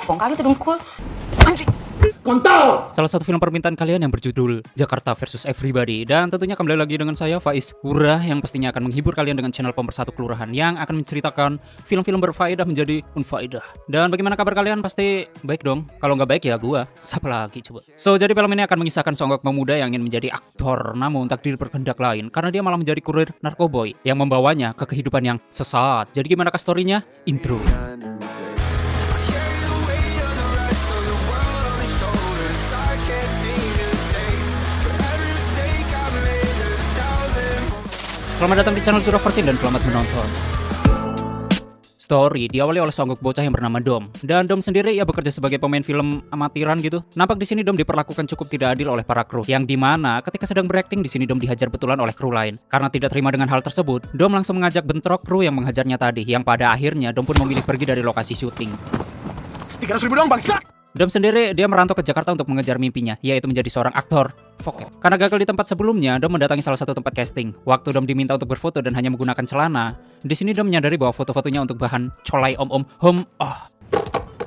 Kopong kali itu dengkul. Anjing, kontol! Salah satu film permintaan kalian yang berjudul Jakarta vs Everybody. Dan tentunya kembali lagi dengan saya Faiz Hura, yang pastinya akan menghibur kalian dengan channel Pemersatu Kelurahan yang akan menceritakan film-film berfaedah menjadi unfaedah. Dan bagaimana kabar kalian? Pasti baik dong. Kalau nggak baik ya gua. Siapa lagi coba? So, jadi film ini akan mengisahkan seonggok pemuda yang ingin menjadi aktor, namun takdir berkehendak lain karena dia malah menjadi kurir narkoboy yang membawanya ke kehidupan yang sesat. Jadi gimana story-nya? Intro. Selamat datang di channel Surah 14 dan selamat menonton. Story diawali oleh seonggok bocah yang bernama Dom. Dan Dom sendiri ia bekerja sebagai pemain film amatiran gitu. Nampak di sini Dom diperlakukan cukup tidak adil oleh para kru. Yang dimana ketika sedang berakting di sini Dom dihajar betulan oleh kru lain. Karena tidak terima dengan hal tersebut, Dom langsung mengajak bentrok kru yang menghajarnya tadi. Yang pada akhirnya Dom pun memilih pergi dari lokasi syuting. 300.000 doang bangsa! Dom sendiri dia merantau ke Jakarta untuk mengejar mimpinya, yaitu menjadi seorang aktor vokal. Karena gagal di tempat sebelumnya, Dom mendatangi salah satu tempat casting. Waktu Dom diminta untuk berfoto dan hanya menggunakan celana, di sini Dom menyadari bahwa foto-fotonya untuk bahan colai om-om.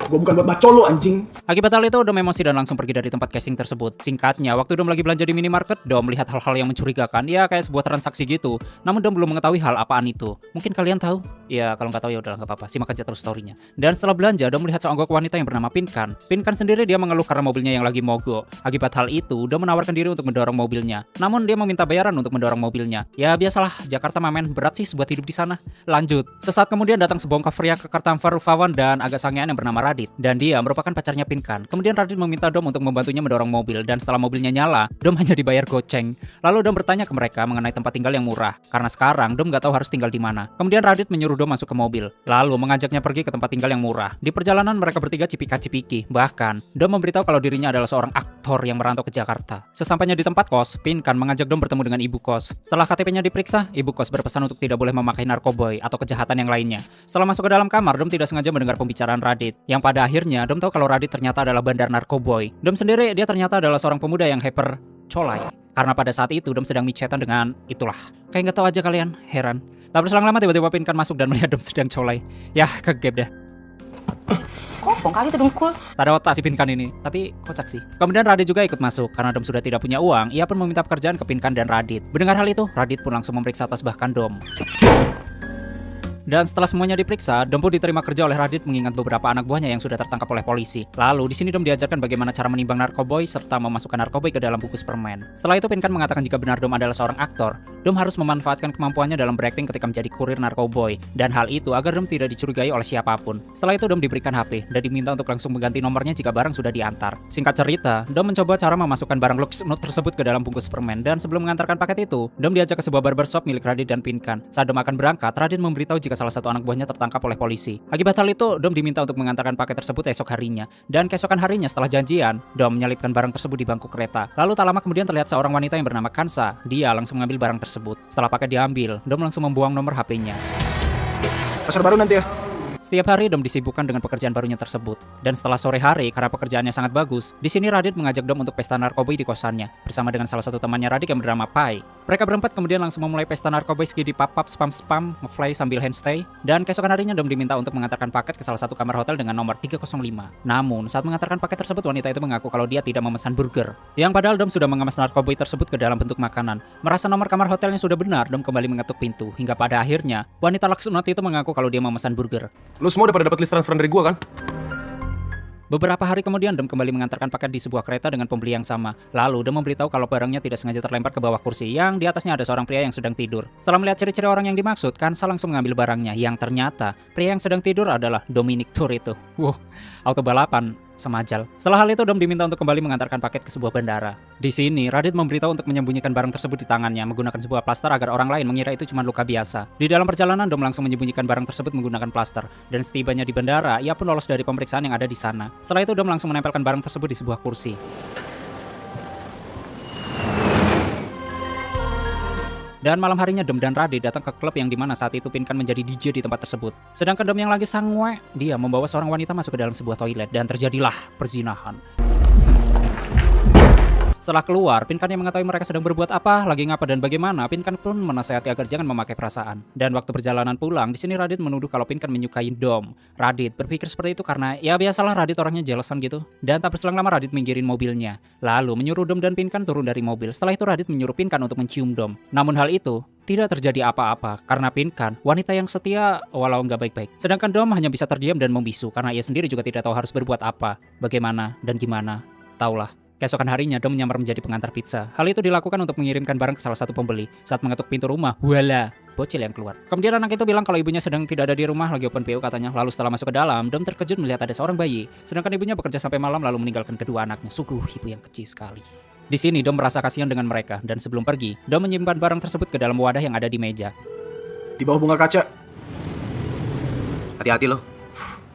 Gue bukan buat maco lu, anjing. Akibat hal itu, Dom emosi dan langsung pergi dari tempat casting tersebut. Singkatnya, waktu Dom lagi belanja di minimarket, Dom melihat hal-hal yang mencurigakan, ya kayak sebuah transaksi gitu. Namun Dom belum mengetahui hal apaan itu. Mungkin kalian tahu? Ya, kalau nggak tahu ya udah nggak apa-apa. Simak aja terus story-nya. Dan setelah belanja, Dom melihat seonggok wanita yang bernama Pinkan. Pinkan sendiri dia mengeluh karena mobilnya yang lagi mogok. Akibat hal itu, Dom menawarkan diri untuk mendorong mobilnya. Namun dia meminta bayaran untuk mendorong mobilnya. Ya biasalah, Jakarta mamen, berat sih buat hidup di sana. Lanjut. Sesaat kemudian datang sebongkah pria ke Kartamfar Rufawan dan agak sangean yang bernama Radit. Dan dia merupakan pacarnya Pinkan. Kemudian Radit meminta Dom untuk membantunya mendorong mobil, dan setelah mobilnya nyala, Dom hanya dibayar goceng. Lalu Dom bertanya ke mereka mengenai tempat tinggal yang murah, karena sekarang Dom nggak tahu harus tinggal di mana. Kemudian Radit menyuruh Dom masuk ke mobil, lalu mengajaknya pergi ke tempat tinggal yang murah. Di perjalanan mereka bertiga cipika-cipiki. Bahkan Dom memberitahu kalau dirinya adalah seorang aktor yang merantau ke Jakarta. Sesampainya di tempat kos, Pinkan mengajak Dom bertemu dengan ibu kos. Setelah KTP-nya diperiksa, ibu kos berpesan untuk tidak boleh memakai narkoboy atau kejahatan yang lainnya. Setelah masuk ke dalam kamar, Dom tidak sengaja mendengar pembicaraan Radit, yang pada akhirnya Dom tahu kalau Radit ternyata adalah bandar narkoboy. Dom sendiri dia ternyata adalah seorang pemuda yang hyper colai. Karena pada saat itu Dom sedang miccetan dengan itulah. Kayak nggak tahu aja kalian, heran. Tak berselang lama tiba-tiba Pinkan masuk dan melihat Dom sedang colai. Ya, kegep dah. Kopong kali itu dengkul. Tak ada otak si Pinkan ini, tapi kocak sih. Kemudian Radit juga ikut masuk. Karena Dom sudah tidak punya uang, ia pun meminta pekerjaan ke Pinkan dan Radit. Mendengar hal itu, Radit pun langsung memeriksa tas bahkan Dom. Dan setelah semuanya diperiksa, Dom pun diterima kerja oleh Radit mengingat beberapa anak buahnya yang sudah tertangkap oleh polisi. Lalu di sini Dom diajarkan bagaimana cara menimbang narkoboy serta memasukkan narkoboy ke dalam bungkus permen. Setelah itu Pinkan mengatakan jika benar Dom adalah seorang aktor, Dom harus memanfaatkan kemampuannya dalam berakting ketika menjadi kurir narkoboy. Dan hal itu agar Dom tidak dicurigai oleh siapapun. Setelah itu Dom diberikan HP dan diminta untuk langsung mengganti nomornya jika barang sudah diantar. Singkat cerita, Dom mencoba cara memasukkan barang Lux Note tersebut ke dalam bungkus permen. Dan sebelum mengantarkan paket itu, Dom diajak ke sebuah barbershop milik Radit dan Pinkan. Saat Dom akan berangkat, Radit memberitahu jika salah satu anak buahnya tertangkap oleh polisi. Akibat hal itu, Dom diminta untuk mengantarkan paket tersebut esok harinya. Dan keesokan harinya setelah janjian, Dom menyelipkan barang tersebut di bangku kereta. Lalu tak lama kemudian terlihat seorang wanita yang bernama Kansa. Dia langsung mengambil barang tersebut. Setelah paket diambil, Dom langsung membuang nomor HP-nya. Pasar baru nanti ya. Setiap hari Dom disibukkan dengan pekerjaan barunya tersebut. Dan setelah sore hari, karena pekerjaannya sangat bagus, di sini Radit mengajak Dom untuk pesta narkoboy di kosannya, bersama dengan salah satu temannya Radit yang bernama Pai. Mereka berempat kemudian langsung memulai pesta narkoboy di pub-pub spam-spam, nge-fly sambil handstay. Dan keesokan harinya Dom diminta untuk mengantarkan paket ke salah satu kamar hotel dengan nomor 305. Namun, saat mengantarkan paket tersebut, wanita itu mengaku kalau dia tidak memesan burger. Yang padahal Dom sudah mengemas narkoboy tersebut ke dalam bentuk makanan. Merasa nomor kamar hotelnya sudah benar, Dom kembali mengetuk pintu. Hingga pada akhirnya, wanita Laksunat itu mengaku kalau dia memesan burger. Lu semua udah pada dapat list transferan dari gua kan? Beberapa hari kemudian Dom kembali mengantarkan paket di sebuah kereta dengan pembeli yang sama. Lalu Dom memberitahu kalau barangnya tidak sengaja terlempar ke bawah kursi yang di atasnya ada seorang pria yang sedang tidur. Setelah melihat ciri-ciri orang yang dimaksud, Kansa langsung mengambil barangnya yang ternyata pria yang sedang tidur adalah Dominic Tour itu. Auto balapan semajal. Setelah hal itu Dom diminta untuk kembali mengantarkan paket ke sebuah bandara. Di sini Radit memberitahu untuk menyembunyikan barang tersebut di tangannya menggunakan sebuah plaster agar orang lain mengira itu cuma luka biasa. Di dalam perjalanan Dom langsung menyembunyikan barang tersebut menggunakan plaster. Dan setibanya di bandara, ia pun lolos dari pemeriksaan yang ada di sana. Setelah itu Dom langsung menempelkan barang tersebut di sebuah kursi. Dan malam harinya Dom dan Radit datang ke klub yang dimana saat itu Pinkan menjadi DJ di tempat tersebut. Sedangkan Dom yang lagi sangwe, dia membawa seorang wanita masuk ke dalam sebuah toilet dan terjadilah perzinahan. Setelah keluar, Pinkan yang mengetahui mereka sedang berbuat apa, lagi ngapa dan bagaimana, Pinkan pun menasihati agar jangan memakai perasaan. Dan waktu perjalanan pulang, di sini Radit menuduh kalau Pinkan menyukai Dom. Radit berpikir seperti itu karena ya biasalah Radit orangnya jealousan gitu. Dan tak berselang lama Radit minggirin mobilnya, lalu menyuruh Dom dan Pinkan turun dari mobil. Setelah itu Radit menyuruh Pinkan untuk mencium Dom. Namun hal itu tidak terjadi apa-apa karena Pinkan wanita yang setia walau nggak baik-baik. Sedangkan Dom hanya bisa terdiam dan membisu karena ia sendiri juga tidak tahu harus berbuat apa, bagaimana, dan gimana. Taulah. Keesokan harinya Dom menyamar menjadi pengantar pizza. Hal itu dilakukan untuk mengirimkan barang ke salah satu pembeli. Saat mengetuk pintu rumah, wala, bocil yang keluar. Kemudian anak itu bilang kalau ibunya sedang tidak ada di rumah, lagi open PO katanya. Lalu setelah masuk ke dalam, Dom terkejut melihat ada seorang bayi. Sedangkan ibunya bekerja sampai malam lalu meninggalkan kedua anaknya. Sungguh ibu yang kecil sekali. Di sini Dom merasa kasihan dengan mereka dan sebelum pergi, Dom menyimpan barang tersebut ke dalam wadah yang ada di meja. Di bawah bunga kaca. Hati-hati lo.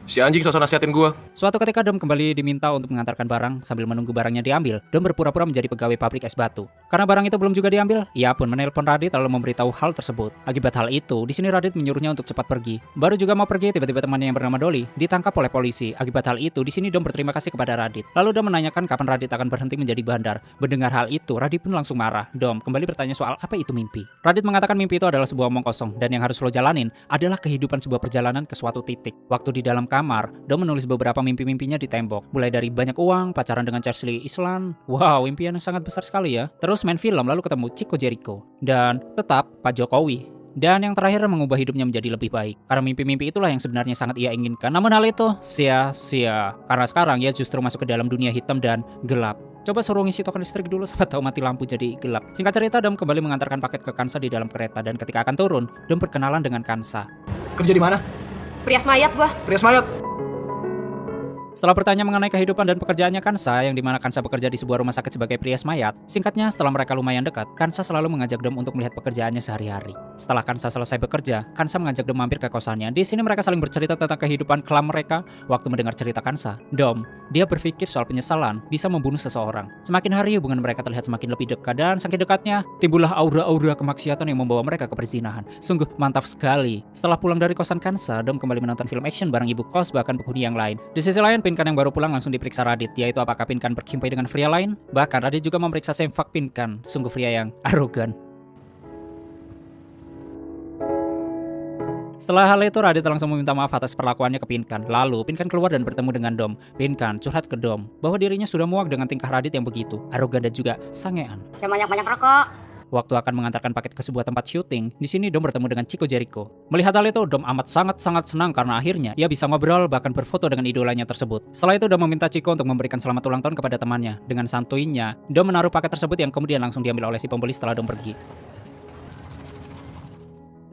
Si anjing sosok nasihatin gua. Suatu ketika Dom kembali diminta untuk mengantarkan barang. Sambil menunggu barangnya diambil, Dom berpura-pura menjadi pegawai pabrik es batu. Karena barang itu belum juga diambil, ia pun menelpon Radit lalu memberitahu hal tersebut. Akibat hal itu, di sini Radit menyuruhnya untuk cepat pergi. Baru juga mau pergi, tiba-tiba temannya yang bernama Dolly ditangkap oleh polisi. Akibat hal itu, di sini Dom berterima kasih kepada Radit. Lalu Dom menanyakan kapan Radit akan berhenti menjadi bandar. Mendengar hal itu, Radit pun langsung marah. Dom kembali bertanya soal apa itu mimpi. Radit mengatakan mimpi itu adalah sebuah omong kosong dan yang harus lo jalanin adalah kehidupan sebuah perjalanan ke suatu titik. Waktu di dalam kamar, Dom menulis beberapa mimpi-mimpinya di tembok, mulai dari banyak uang, pacaran dengan Chesley Islan, wow impian yang sangat besar sekali ya, terus main film lalu ketemu Chico Jericho, dan tetap Pak Jokowi. Dan yang terakhir mengubah hidupnya menjadi lebih baik. Karena mimpi-mimpi itulah yang sebenarnya sangat ia inginkan. Namun hal itu sia-sia. Karena sekarang ia justru masuk ke dalam dunia hitam dan gelap. Coba suruh ngisi token listrik dulu, siapa tahu mati lampu jadi gelap. Singkat cerita, Dom kembali mengantarkan paket ke Kansa di dalam kereta. Dan ketika akan turun, Dom berkenalan dengan Kansa. Kerja di mana? Prias mayat gua. Prias mayat. Setelah bertanya mengenai kehidupan dan pekerjaannya Kansa, yang dimana Kansa bekerja di sebuah rumah sakit sebagai prias mayat, singkatnya setelah mereka lumayan dekat, Kansa selalu mengajak Dom untuk melihat pekerjaannya sehari-hari. Setelah Kansa selesai bekerja, Kansa mengajak Dom mampir ke kosannya. Di sini mereka saling bercerita tentang kehidupan kelam mereka. Waktu mendengar cerita Kansa, Dom, dia berpikir soal penyesalan bisa membunuh seseorang. Semakin hari hubungan mereka terlihat semakin lebih dekat dan saking dekatnya, timbullah aura-aura kemaksiatan yang membawa mereka ke perzinahan. Sungguh mantap sekali. Setelah pulang dari kosan Kansa, Dom kembali menonton film action bareng ibu kos bahkan penghuni yang lain. Di sisi lain, Pinkan yang baru pulang langsung diperiksa Radit, yaitu apakah Pinkan berkimpai dengan pria lain. Bahkan Radit juga memeriksa semfak Pinkan, sungguh pria yang arogan. Setelah hal itu, Radit langsung meminta maaf atas perlakuannya ke Pinkan. Lalu, Pinkan keluar dan bertemu dengan Dom. Pinkan curhat ke Dom bahwa dirinya sudah muak dengan tingkah Radit yang begitu, arogan dan juga sangean. Saya banyak-banyak rokok. Waktu akan mengantarkan paket ke sebuah tempat syuting, di sini Dom bertemu dengan Chico Jericho. Melihat hal itu, Dom amat sangat-sangat senang karena akhirnya ia bisa ngobrol bahkan berfoto dengan idolanya tersebut. Setelah itu, Dom meminta Chico untuk memberikan selamat ulang tahun kepada temannya. Dengan santuinya, Dom menaruh paket tersebut yang kemudian langsung diambil oleh si pembeli setelah Dom pergi.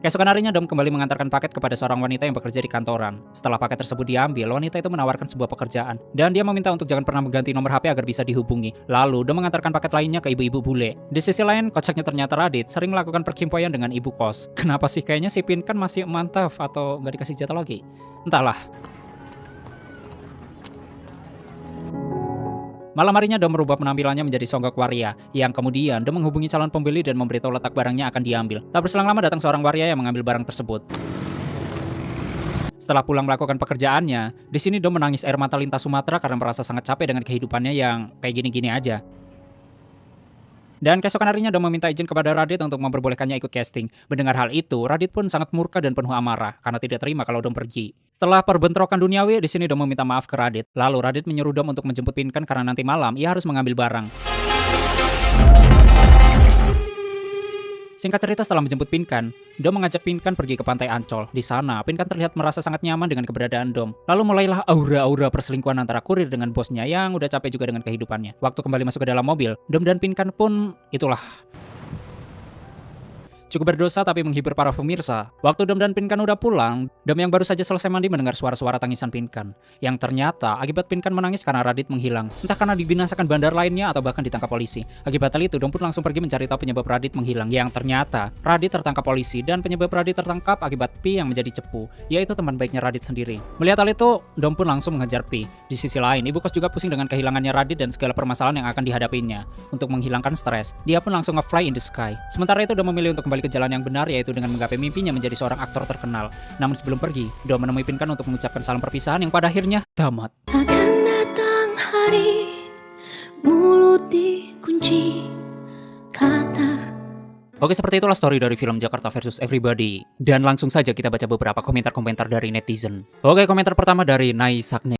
Keesokan harinya, Dom kembali mengantarkan paket kepada seorang wanita yang bekerja di kantoran. Setelah paket tersebut diambil, wanita itu menawarkan sebuah pekerjaan. Dan dia meminta untuk jangan pernah mengganti nomor HP agar bisa dihubungi. Lalu, Dom mengantarkan paket lainnya ke ibu-ibu bule. Di sisi lain, kocaknya ternyata Radit sering melakukan perkimpoian dengan ibu kos. Kenapa sih? Kayaknya si Pinkan masih mantap atau nggak dikasih jatah lagi? Entahlah. Malam harinya Dom merubah penampilannya menjadi songgok waria, yang kemudian Dom menghubungi calon pembeli dan memberitahu letak barangnya akan diambil. Tak berselang lama datang seorang waria yang mengambil barang tersebut. Setelah pulang melakukan pekerjaannya, di sini Dom menangis air mata lintas Sumatera karena merasa sangat capek dengan kehidupannya yang kayak gini-gini aja. Dan keesokan harinya Dom meminta izin kepada Radit untuk memperbolehkannya ikut casting. Mendengar hal itu, Radit pun sangat murka dan penuh amarah karena tidak terima kalau Dom pergi. Setelah perbentrokan duniawi, di sini Dom meminta maaf ke Radit. Lalu Radit menyuruh Dom untuk menjemput Pinkan karena nanti malam ia harus mengambil barang. Singkat cerita, setelah menjemput Pinkan, Dom mengajak Pinkan pergi ke pantai Ancol. Di sana, Pinkan terlihat merasa sangat nyaman dengan keberadaan Dom. Lalu mulailah aura-aura perselingkuhan antara kurir dengan bosnya yang udah capek juga dengan kehidupannya. Waktu kembali masuk ke dalam mobil, Dom dan Pinkan pun itulah. Cukup berdosa tapi menghibur para pemirsa. Waktu Dom dan Pinkan udah pulang, Dom yang baru saja selesai mandi mendengar suara-suara tangisan Pinkan. Yang ternyata akibat Pinkan menangis karena Radit menghilang. Entah karena dibinasakan bandar lainnya atau bahkan ditangkap polisi. Akibat hal itu, Dom pun langsung pergi mencari tahu penyebab Radit menghilang. Yang ternyata Radit tertangkap polisi dan penyebab Radit tertangkap akibat Pi yang menjadi cepu, yaitu teman baiknya Radit sendiri. Melihat hal itu, Dom pun langsung mengejar Pi. Di sisi lain, ibu kos juga pusing dengan kehilangannya Radit dan segala permasalahan yang akan dihadapinya. Untuk menghilangkan stres, dia pun langsung nge-fly in the sky. Sementara itu, Dom memilih untuk kembali ke jalan yang benar, yaitu dengan menggapai mimpinya menjadi seorang aktor terkenal. Namun sebelum pergi, Dom menemui Pinkan untuk mengucapkan salam perpisahan yang pada akhirnya tamat. Akan datang hari mulut dikunci Oke, seperti itulah story dari film Jakarta versus Everybody. Dan langsung saja kita baca beberapa komentar-komentar dari netizen. Oke, komentar pertama dari Nai Sakne.